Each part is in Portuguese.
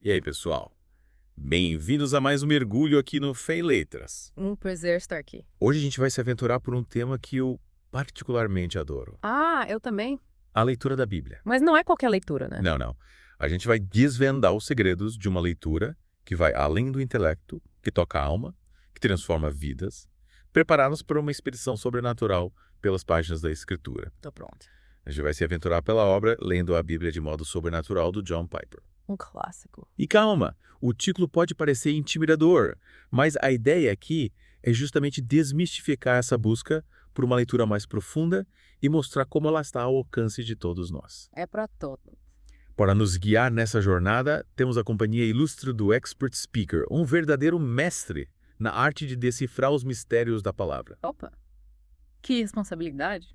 E aí, pessoal? Bem-vindos a mais um mergulho aqui no Fé em Letras. Um prazer estar aqui. Hoje a gente vai se aventurar por um tema que eu particularmente adoro. Ah, eu também. A leitura da Bíblia. Mas não é qualquer leitura, né? Não, não. A gente vai desvendar os segredos de uma leitura que vai além do intelecto, que toca a alma, que transforma vidas, preparar-nos para uma expedição sobrenatural pelas páginas da Escritura. Tô pronto. A gente vai se aventurar pela obra lendo a Bíblia de modo sobrenatural do John Piper. Um clássico. E calma, o título pode parecer intimidador, mas a ideia aqui é justamente desmistificar essa busca por uma leitura mais profunda e mostrar como ela está ao alcance de todos nós. É pra todo. Para nos guiar nessa jornada, temos a companhia ilustre do Expert Speaker, um verdadeiro mestre na arte de decifrar os mistérios da palavra. Opa. Que responsabilidade.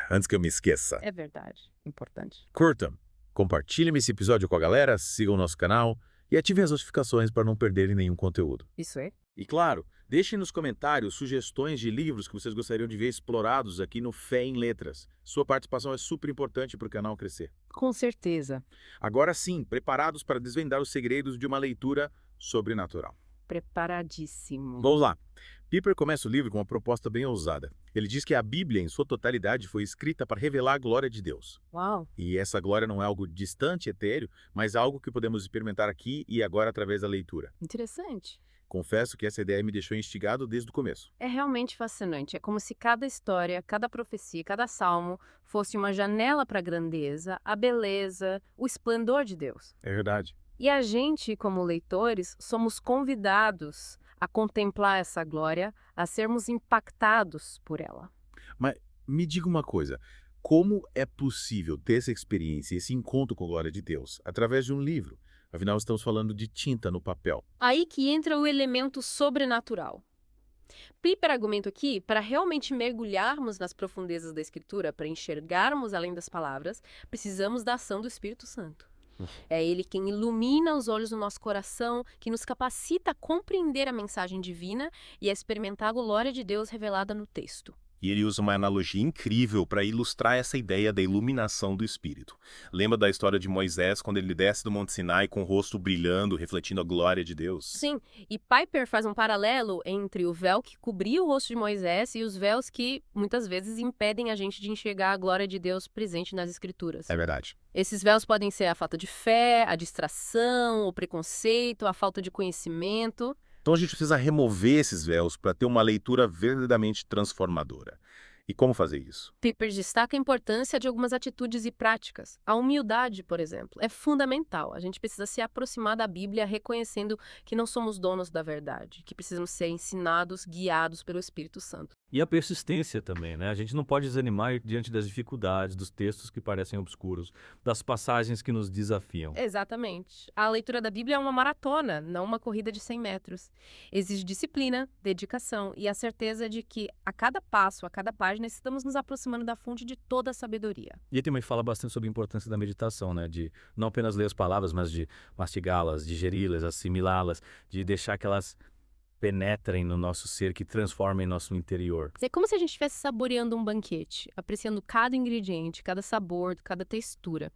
Antes que eu me esqueça. É verdade. Importante. Curtam, compartilhem esse episódio com a galera, sigam o nosso canal e ativem as notificações para não perderem nenhum conteúdo. Isso é? E claro, deixem nos comentários sugestões de livros que vocês gostariam de ver explorados aqui no Fé em Letras. Sua participação é super importante para o canal crescer. Com certeza. Agora sim, preparados para desvendar os segredos de uma leitura sobrenatural. Preparadíssimo. Vamos lá. Piper começa o livro com uma proposta bem ousada. Ele diz que a Bíblia, em sua totalidade, foi escrita para revelar a glória de Deus. Uau. E essa glória não é algo distante, etéreo, mas algo que podemos experimentar aqui e agora através da leitura. Interessante. Confesso que essa ideia me deixou instigado desde o começo. É realmente fascinante. É como se cada história, cada profecia, cada salmo fosse uma janela para a grandeza, a beleza, o esplendor de Deus. É verdade. E a gente, como leitores, somos convidados a contemplar essa glória, a sermos impactados por ela. Mas me diga uma coisa, como é possível ter essa experiência, esse encontro com a glória de Deus, através de um livro? Afinal, estamos falando de tinta no papel. Aí que entra o elemento sobrenatural. Piper argumenta aqui, para realmente mergulharmos nas profundezas da Escritura, para enxergarmos além das palavras, precisamos da ação do Espírito Santo. É ele quem ilumina os olhos do nosso coração, que nos capacita a compreender a mensagem divina e a experimentar a glória de Deus revelada no texto. E ele usa uma analogia incrível para ilustrar essa ideia da iluminação do Espírito. Lembra da história de Moisés, quando ele desce do Monte Sinai com o rosto brilhando, refletindo a glória de Deus? Sim, e Piper faz um paralelo entre o véu que cobria o rosto de Moisés e os véus que, muitas vezes, impedem a gente de enxergar a glória de Deus presente nas Escrituras. É verdade. Esses véus podem ser a falta de fé, a distração, o preconceito, a falta de conhecimento. Então a gente precisa remover esses véus para ter uma leitura verdadeiramente transformadora. E como fazer isso? Piper destaca a importância de algumas atitudes e práticas. A humildade, por exemplo, é fundamental. A gente precisa se aproximar da Bíblia reconhecendo que não somos donos da verdade, que precisamos ser ensinados, guiados pelo Espírito Santo. E a persistência também, né? A gente não pode desanimar diante das dificuldades, dos textos que parecem obscuros, das passagens que nos desafiam. Exatamente. A leitura da Bíblia é uma maratona, não uma corrida de 100 metros. Exige disciplina, dedicação e a certeza de que a cada passo, a cada página, estamos nos aproximando da fonte de toda a sabedoria. E ele também fala bastante sobre a importância da meditação, né? De não apenas ler as palavras, mas de mastigá-las, digeri-las, assimilá-las, de deixar que elas penetrem no nosso ser, que transformem nosso interior. É como se a gente estivesse saboreando um banquete, apreciando cada ingrediente, cada sabor, cada textura.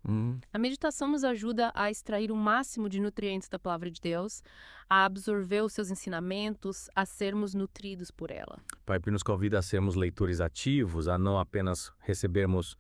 A meditação nos ajuda a extrair o máximo de nutrientes da palavra de Deus, a absorver os seus ensinamentos, a sermos nutridos por ela. Piper nos convida a sermos leitores ativos, a não apenas recebermos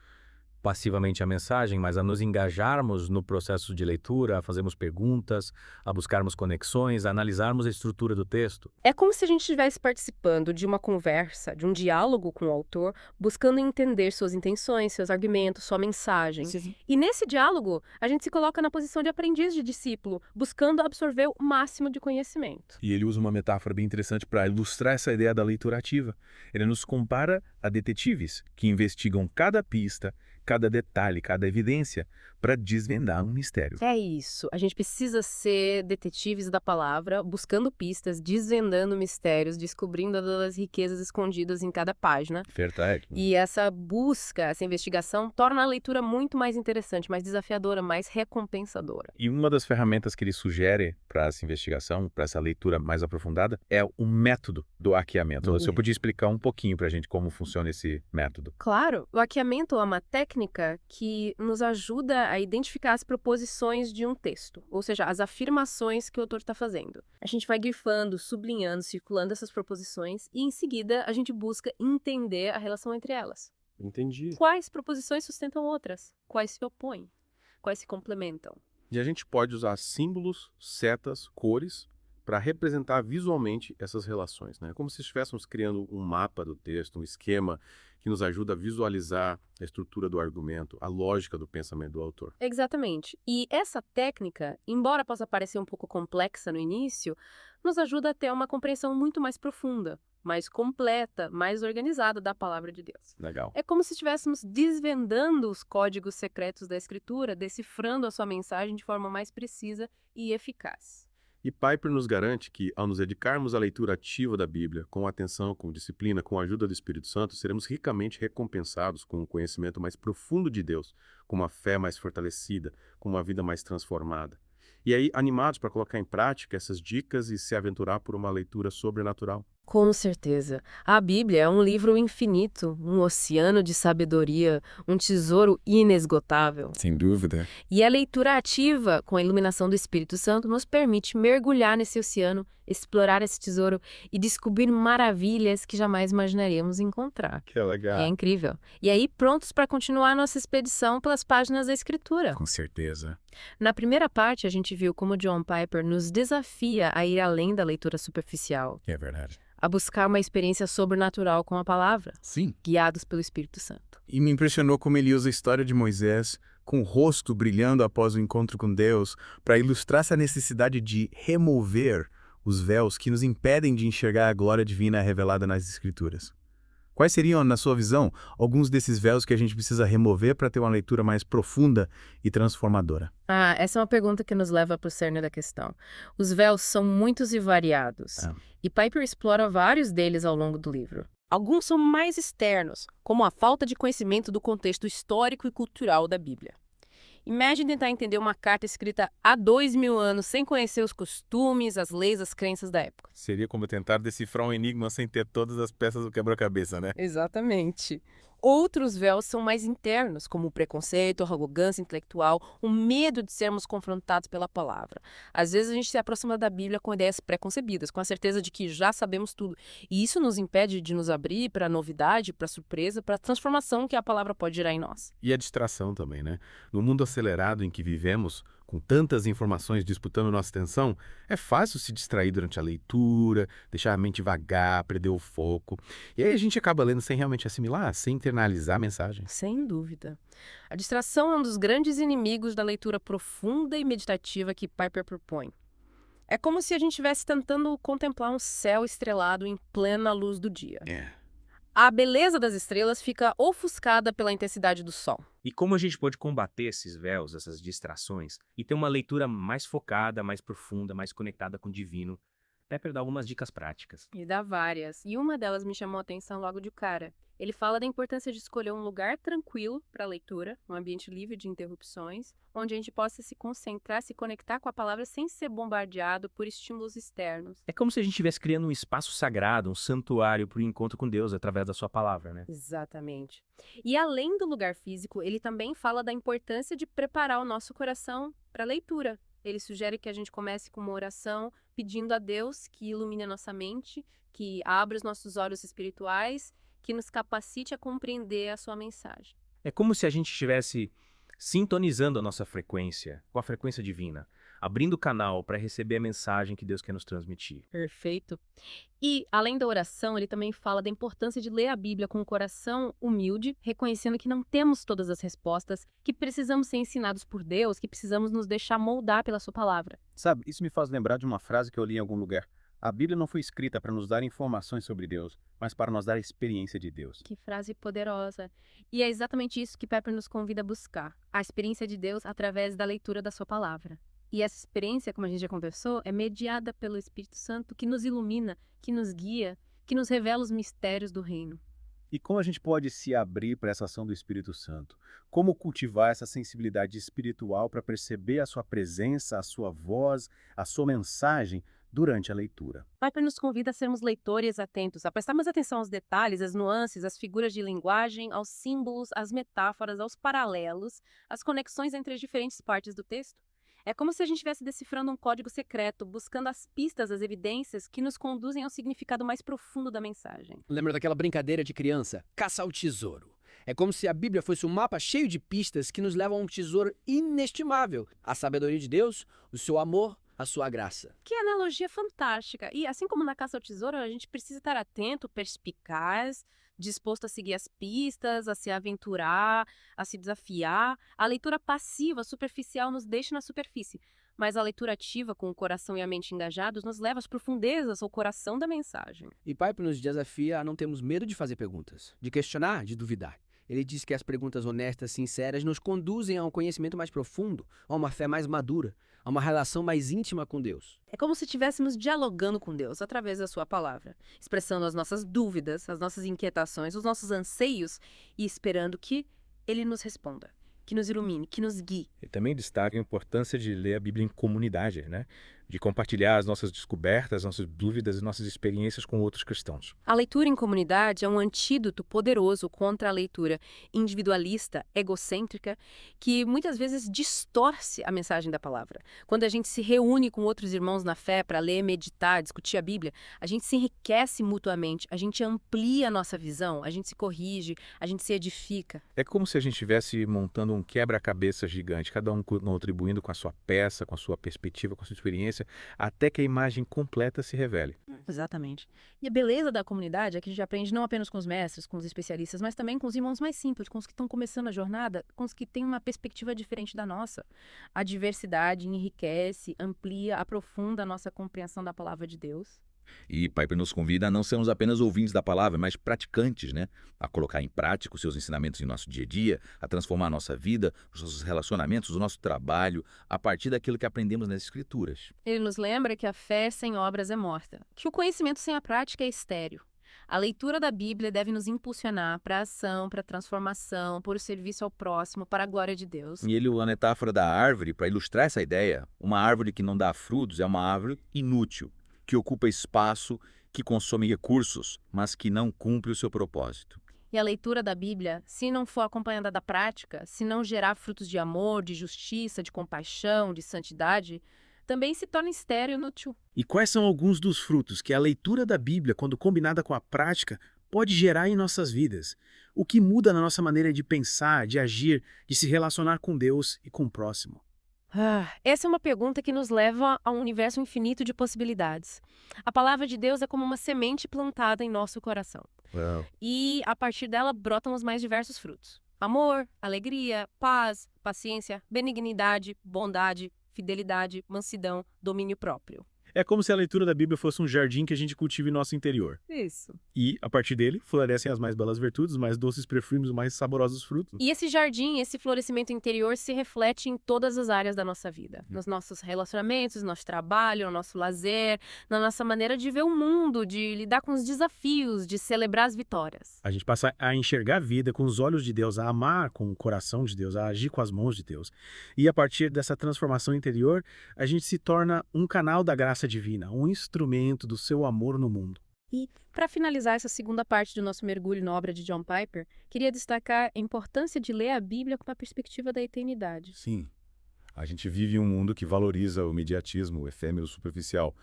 passivamente a mensagem, mas a nos engajarmos no processo de leitura, a fazermos perguntas, a buscarmos conexões, a analisarmos a estrutura do texto. É como se a gente estivesse participando de uma conversa, de um diálogo com o autor, buscando entender suas intenções, seus argumentos, sua mensagem. Sim. E nesse diálogo, a gente se coloca na posição de aprendiz, de discípulo, buscando absorver o máximo de conhecimento. E ele usa uma metáfora bem interessante para ilustrar essa ideia da leitura ativa. Ele nos compara a detetives que investigam cada pista, cada detalhe, cada evidência, para desvendar um mistério. É isso. A gente precisa ser detetives da palavra, buscando pistas, desvendando mistérios, descobrindo as riquezas escondidas em cada página. Verdade. E essa busca, essa investigação, torna a leitura muito mais interessante, mais desafiadora, mais recompensadora. E uma das ferramentas que ele sugere para essa investigação, para essa leitura mais aprofundada, é o método do arqueamento. Você podia explicar um pouquinho para a gente como funciona esse método? Claro, o arqueamento é uma técnica que nos ajuda a identificar as proposições de um texto, ou seja, as afirmações que o autor está fazendo. A gente vai grifando, sublinhando, circulando essas proposições e, em seguida, a gente busca entender a relação entre elas. Entendi. Quais proposições sustentam outras? Quais se opõem? Quais se complementam? E a gente pode usar símbolos, setas, cores para representar visualmente essas relações, né? Como se estivéssemos criando um mapa do texto, um esquema que nos ajuda a visualizar a estrutura do argumento, a lógica do pensamento do autor. Exatamente. E essa técnica, embora possa parecer um pouco complexa no início, nos ajuda a ter uma compreensão muito mais profunda, mais completa, mais organizada da palavra de Deus. Legal. É como se estivéssemos desvendando os códigos secretos da Escritura, decifrando a sua mensagem de forma mais precisa e eficaz. E Piper nos garante que, ao nos dedicarmos à leitura ativa da Bíblia, com atenção, com disciplina, com a ajuda do Espírito Santo, seremos ricamente recompensados com um conhecimento mais profundo de Deus, com uma fé mais fortalecida, com uma vida mais transformada. E aí, animados para colocar em prática essas dicas e se aventurar por uma leitura sobrenatural. Com certeza. A Bíblia é um livro infinito, um oceano de sabedoria, um tesouro inesgotável. Sem dúvida. E a leitura ativa, com a iluminação do Espírito Santo, nos permite mergulhar nesse oceano, explorar esse tesouro e descobrir maravilhas que jamais imaginaríamos encontrar. Que legal. É incrível. E aí, prontos para continuar nossa expedição pelas páginas da Escritura. Com certeza. Na primeira parte, a gente viu como John Piper nos desafia a ir além da leitura superficial, É verdade. a buscar uma experiência sobrenatural com a palavra, Sim. guiados pelo Espírito Santo. E me impressionou como ele usa a história de Moisés, com o rosto brilhando após o encontro com Deus, para ilustrar essa necessidade de remover os véus que nos impedem de enxergar a glória divina revelada nas Escrituras. Quais seriam, na sua visão, alguns desses véus que a gente precisa remover para ter uma leitura mais profunda e transformadora? Essa é uma pergunta que nos leva para o cerne da questão. Os véus são muitos e variados, e Piper explora vários deles ao longo do livro. Alguns são mais externos, como a falta de conhecimento do contexto histórico e cultural da Bíblia. Imagine tentar entender uma carta escrita há 2000 anos sem conhecer os costumes, as leis, as crenças da época. Seria como tentar decifrar um enigma sem ter todas as peças do quebra-cabeça, né? Exatamente. Outros véus são mais internos, como o preconceito, a arrogância intelectual, o medo de sermos confrontados pela palavra. Às vezes a gente se aproxima da Bíblia com ideias preconcebidas, com a certeza de que já sabemos tudo. E isso nos impede de nos abrir para a novidade, para a surpresa, para a transformação que a palavra pode gerar em nós. E a distração também, né? No mundo acelerado em que vivemos, com tantas informações disputando nossa atenção, é fácil se distrair durante a leitura, deixar a mente vagar, perder o foco. E aí a gente acaba lendo sem realmente assimilar, sem internalizar a mensagem. Sem dúvida. A distração é um dos grandes inimigos da leitura profunda e meditativa que Piper propõe. É como se a gente estivesse tentando contemplar um céu estrelado em plena luz do dia. A beleza das estrelas fica ofuscada pela intensidade do sol. E como a gente pode combater esses véus, essas distrações, e ter uma leitura mais focada, mais profunda, mais conectada com o divino? Pepper dá algumas dicas práticas. E dá várias. E uma delas me chamou a atenção logo de cara. Ele fala da importância de escolher um lugar tranquilo para a leitura, um ambiente livre de interrupções, onde a gente possa se concentrar, se conectar com a palavra sem ser bombardeado por estímulos externos. É como se a gente estivesse criando um espaço sagrado, um santuário para o encontro com Deus através da sua palavra, né? Exatamente. E além do lugar físico, ele também fala da importância de preparar o nosso coração para a leitura. Ele sugere que a gente comece com uma oração pedindo a Deus que ilumine a nossa mente, que abra os nossos olhos espirituais, que nos capacite a compreender a sua mensagem. É como se a gente estivesse sintonizando a nossa frequência com a frequência divina, abrindo o canal para receber a mensagem que Deus quer nos transmitir. Perfeito. E, além da oração, ele também fala da importância de ler a Bíblia com o coração humilde, reconhecendo que não temos todas as respostas, que precisamos ser ensinados por Deus, que precisamos nos deixar moldar pela sua palavra. Sabe, isso me faz lembrar de uma frase que eu li em algum lugar. A Bíblia não foi escrita para nos dar informações sobre Deus, mas para nos dar a experiência de Deus. Que frase poderosa. E é exatamente isso que Piper nos convida a buscar, a experiência de Deus através da leitura da sua palavra. E essa experiência, como a gente já conversou, é mediada pelo Espírito Santo, que nos ilumina, que nos guia, que nos revela os mistérios do reino. E como a gente pode se abrir para essa ação do Espírito Santo? Como cultivar essa sensibilidade espiritual para perceber a sua presença, a sua voz, a sua mensagem durante a leitura. Piper nos convida a sermos leitores atentos, a prestarmos atenção aos detalhes, às nuances, às figuras de linguagem, aos símbolos, às metáforas, aos paralelos, às conexões entre as diferentes partes do texto. É como se a gente estivesse decifrando um código secreto, buscando as pistas, as evidências que nos conduzem ao significado mais profundo da mensagem. Lembra daquela brincadeira de criança? Caça ao tesouro. É como se a Bíblia fosse um mapa cheio de pistas que nos levam a um tesouro inestimável. A sabedoria de Deus, o seu amor, a sua graça. Que analogia fantástica! E assim como na caça ao tesouro, a gente precisa estar atento, perspicaz, disposto a seguir as pistas, a se aventurar, a se desafiar. A leitura passiva, superficial, nos deixa na superfície. Mas a leitura ativa, com o coração e a mente engajados, nos leva às profundezas, ao coração da mensagem. E Piper nos desafia a não termos medo de fazer perguntas, de questionar, de duvidar. Ele diz que as perguntas honestas, sinceras, nos conduzem a um conhecimento mais profundo, a uma fé mais madura, a uma relação mais íntima com Deus. É como se estivéssemos dialogando com Deus através da sua palavra, expressando as nossas dúvidas, as nossas inquietações, os nossos anseios e esperando que Ele nos responda, que nos ilumine, que nos guie. Ele também destaca a importância de ler a Bíblia em comunidade, né? De compartilhar as nossas descobertas, nossas dúvidas e nossas experiências com outros cristãos. A leitura em comunidade é um antídoto poderoso contra a leitura individualista, egocêntrica, que muitas vezes distorce a mensagem da palavra. Quando a gente se reúne com outros irmãos na fé para ler, meditar, discutir a Bíblia, a gente se enriquece mutuamente, a gente amplia a nossa visão, a gente se corrige, a gente se edifica. É como se a gente estivesse montando um quebra-cabeça gigante, cada um contribuindo com a sua peça, com a sua perspectiva, com a sua experiência, até que a imagem completa se revele. Exatamente. E a beleza da comunidade é que a gente aprende não apenas com os mestres, com os especialistas, mas também com os irmãos mais simples, com os que estão começando a jornada, com os que têm uma perspectiva diferente da nossa. A diversidade enriquece, amplia, aprofunda a nossa compreensão da palavra de Deus. E Piper nos convida a não sermos apenas ouvintes da palavra, mas praticantes, né? A colocar em prática os seus ensinamentos em nosso dia a dia, a transformar a nossa vida, os nossos relacionamentos, o nosso trabalho, a partir daquilo que aprendemos nas Escrituras. Ele nos lembra que a fé sem obras é morta, que o conhecimento sem a prática é estéril. A leitura da Bíblia deve nos impulsionar para a ação, para a transformação, para o serviço ao próximo, para a glória de Deus. E ele usa a metáfora da árvore para ilustrar essa ideia. Uma árvore que não dá frutos é uma árvore inútil, que ocupa espaço, que consome recursos, mas que não cumpre o seu propósito. E a leitura da Bíblia, se não for acompanhada da prática, se não gerar frutos de amor, de justiça, de compaixão, de santidade, também se torna estéril e inútil. E quais são alguns dos frutos que a leitura da Bíblia, quando combinada com a prática, pode gerar em nossas vidas? O que muda na nossa maneira de pensar, de agir, de se relacionar com Deus e com o próximo? Essa é uma pergunta que nos leva a um universo infinito de possibilidades. A palavra de Deus é como uma semente plantada em nosso coração. E, a partir dela, brotam os mais diversos frutos. Amor, alegria, paz, paciência, benignidade, bondade, fidelidade, mansidão, domínio próprio. É como se a leitura da Bíblia fosse um jardim que a gente cultiva em nosso interior. Isso. E, a partir dele, florescem as mais belas virtudes, os mais doces perfumes, os mais saborosos frutos. E esse jardim, esse florescimento interior se reflete em todas as áreas da nossa vida. Nos nossos relacionamentos, no nosso trabalho, no nosso lazer, na nossa maneira de ver o mundo, de lidar com os desafios, de celebrar as vitórias. A gente passa a enxergar a vida com os olhos de Deus, a amar com o coração de Deus, a agir com as mãos de Deus. E, a partir dessa transformação interior, a gente se torna um canal da graça divina, um instrumento do seu amor no mundo. E, para finalizar essa segunda parte do nosso mergulho na obra de John Piper, queria destacar a importância de ler a Bíblia com a perspectiva da eternidade. Sim, a gente vive em um mundo que valoriza o imediatismo, o efêmero, o superficial.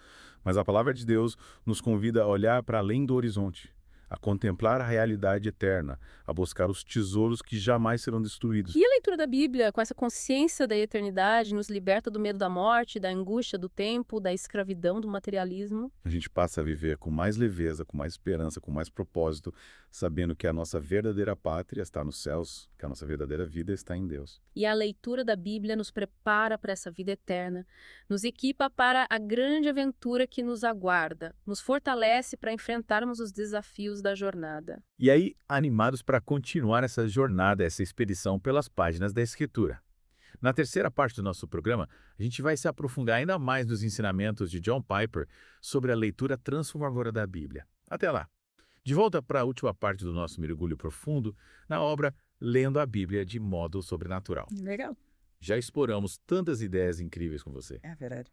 Mas a palavra de Deus nos convida a olhar para além do horizonte, a contemplar a realidade eterna, a buscar os tesouros que jamais serão destruídos. E a leitura da Bíblia, com essa consciência da eternidade, nos liberta do medo da morte, da angústia do tempo, da escravidão, do materialismo. A gente passa a viver com mais leveza, com mais esperança, com mais propósito, sabendo que a nossa verdadeira pátria está nos céus, que a nossa verdadeira vida está em Deus. E a leitura da Bíblia nos prepara para essa vida eterna, nos equipa para a grande aventura que nos aguarda, nos fortalece para enfrentarmos os desafios da jornada. E aí, animados para continuar essa jornada, essa expedição pelas páginas da Escritura. Na terceira parte do nosso programa, a gente vai se aprofundar ainda mais nos ensinamentos de John Piper sobre a leitura transformadora da Bíblia. Até lá! De volta para a última parte do nosso mergulho profundo na obra Lendo a Bíblia de Modo Sobrenatural. Legal. Já exploramos tantas ideias incríveis com você. É verdade.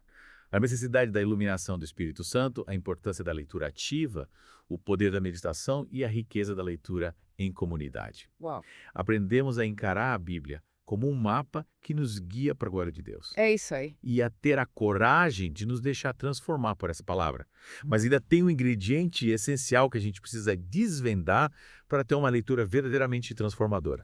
A necessidade da iluminação do Espírito Santo, a importância da leitura ativa, o poder da meditação e a riqueza da leitura em comunidade. Uau. Aprendemos a encarar a Bíblia como um mapa que nos guia para a glória de Deus. É isso aí. E a ter a coragem de nos deixar transformar por essa palavra. Mas ainda tem um ingrediente essencial que a gente precisa desvendar para ter uma leitura verdadeiramente transformadora.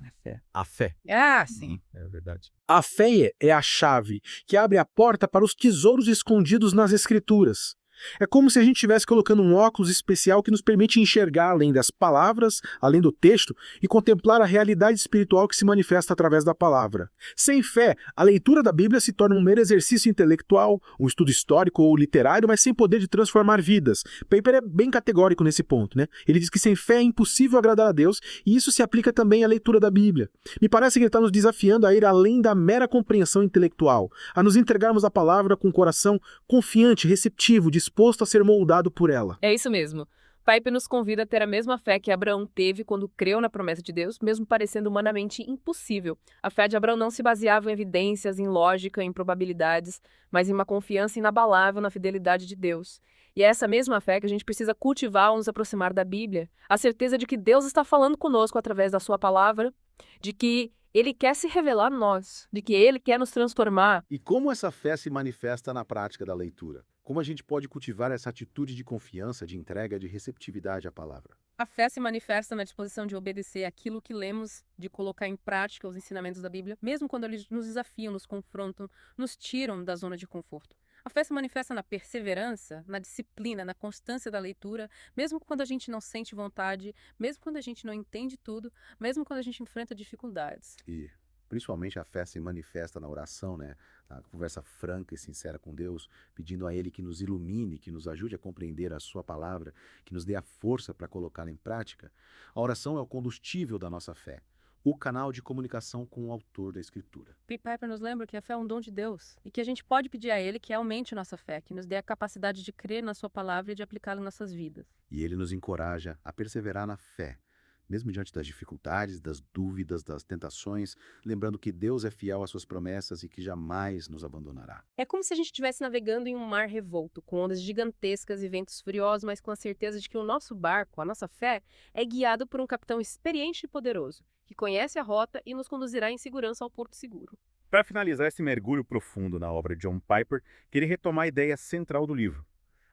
A fé. Ah, sim. É verdade. A fé é a chave que abre a porta para os tesouros escondidos nas Escrituras. É como se a gente estivesse colocando um óculos especial que nos permite enxergar além das palavras, além do texto, e contemplar a realidade espiritual que se manifesta através da palavra. Sem fé, a leitura da Bíblia se torna um mero exercício intelectual, um estudo histórico ou literário, mas sem poder de transformar vidas. Piper é bem categórico nesse ponto, né? Ele diz que sem fé é impossível agradar a Deus, e isso se aplica também à leitura da Bíblia. Me parece que ele está nos desafiando a ir além da mera compreensão intelectual, a nos entregarmos a palavra com um coração confiante, receptivo, disposto a ser moldado por ela. É isso mesmo. Piper nos convida a ter a mesma fé que Abraão teve quando creu na promessa de Deus, mesmo parecendo humanamente impossível. A fé de Abraão não se baseava em evidências, em lógica, em probabilidades, mas em uma confiança inabalável na fidelidade de Deus. E é essa mesma fé que a gente precisa cultivar ao nos aproximar da Bíblia. A certeza de que Deus está falando conosco através da sua palavra, de que Ele quer se revelar a nós, de que Ele quer nos transformar. E como essa fé se manifesta na prática da leitura? Como a gente pode cultivar essa atitude de confiança, de entrega, de receptividade à palavra? A fé se manifesta na disposição de obedecer aquilo que lemos, de colocar em prática os ensinamentos da Bíblia, mesmo quando eles nos desafiam, nos confrontam, nos tiram da zona de conforto. A fé se manifesta na perseverança, na disciplina, na constância da leitura, mesmo quando a gente não sente vontade, mesmo quando a gente não entende tudo, mesmo quando a gente enfrenta dificuldades. E principalmente a fé se manifesta na oração, né? Na conversa franca e sincera com Deus, pedindo a Ele que nos ilumine, que nos ajude a compreender a Sua palavra, que nos dê a força para colocá-la em prática. A oração é o combustível da nossa fé, o canal de comunicação com o autor da Escritura. Piper nos lembra que a fé é um dom de Deus e que a gente pode pedir a Ele que aumente a nossa fé, que nos dê a capacidade de crer na Sua palavra e de aplicá-la em nossas vidas. E Ele nos encoraja a perseverar na fé, mesmo diante das dificuldades, das dúvidas, das tentações, lembrando que Deus é fiel às suas promessas e que jamais nos abandonará. É como se a gente estivesse navegando em um mar revolto, com ondas gigantescas e ventos furiosos, mas com a certeza de que o nosso barco, a nossa fé, é guiado por um capitão experiente e poderoso, que conhece a rota e nos conduzirá em segurança ao porto seguro. Para finalizar esse mergulho profundo na obra de John Piper, queria retomar a ideia central do livro: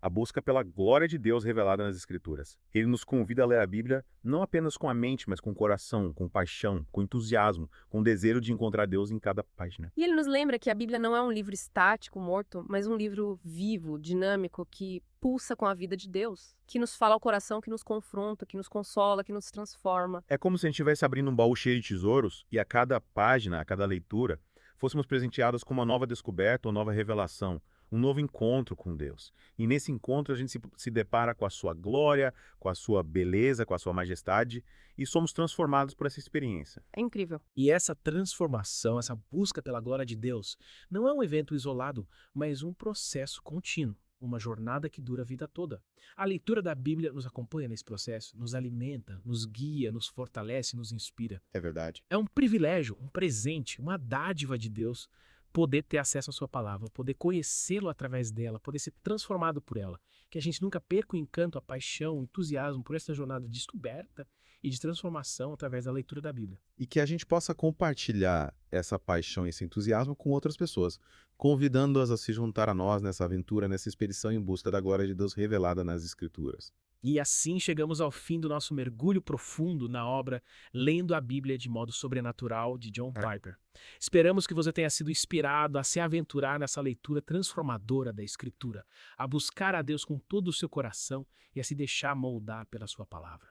a busca pela glória de Deus revelada nas Escrituras. Ele nos convida a ler a Bíblia não apenas com a mente, mas com o coração, com paixão, com entusiasmo, com desejo de encontrar Deus em cada página. E ele nos lembra que a Bíblia não é um livro estático, morto, mas um livro vivo, dinâmico, que pulsa com a vida de Deus, que nos fala ao coração, que nos confronta, que nos consola, que nos transforma. É como se a gente estivesse abrindo um baú cheio de tesouros e a cada página, a cada leitura, fôssemos presenteados com uma nova descoberta ou nova revelação, um novo encontro com Deus. E nesse encontro a gente se depara com a sua glória, com a sua beleza, com a sua majestade, e somos transformados por essa experiência. É incrível. E essa transformação, essa busca pela glória de Deus, não é um evento isolado, mas um processo contínuo, uma jornada que dura a vida toda. A leitura da Bíblia nos acompanha nesse processo, nos alimenta, nos guia, nos fortalece, nos inspira. É verdade. É um privilégio, um presente, uma dádiva de Deus poder ter acesso à sua palavra, poder conhecê-lo através dela, poder ser transformado por ela. Que a gente nunca perca o encanto, a paixão, o entusiasmo por essa jornada de descoberta e de transformação através da leitura da Bíblia. E que a gente possa compartilhar essa paixão e esse entusiasmo com outras pessoas, convidando-as a se juntar a nós nessa aventura, nessa expedição em busca da glória de Deus revelada nas Escrituras. E assim chegamos ao fim do nosso mergulho profundo na obra Lendo a Bíblia de Modo Sobrenatural, de John Piper. Esperamos que você tenha sido inspirado a se aventurar nessa leitura transformadora da Escritura, a buscar a Deus com todo o seu coração e a se deixar moldar pela sua palavra.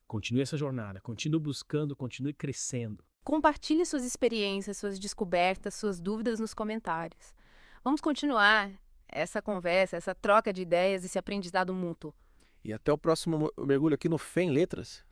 Continue essa jornada, continue buscando, continue crescendo. Compartilhe suas experiências, suas descobertas, suas dúvidas nos comentários. Vamos continuar essa conversa, essa troca de ideias, esse aprendizado mútuo. E até o próximo mergulho aqui no Fé em Letras.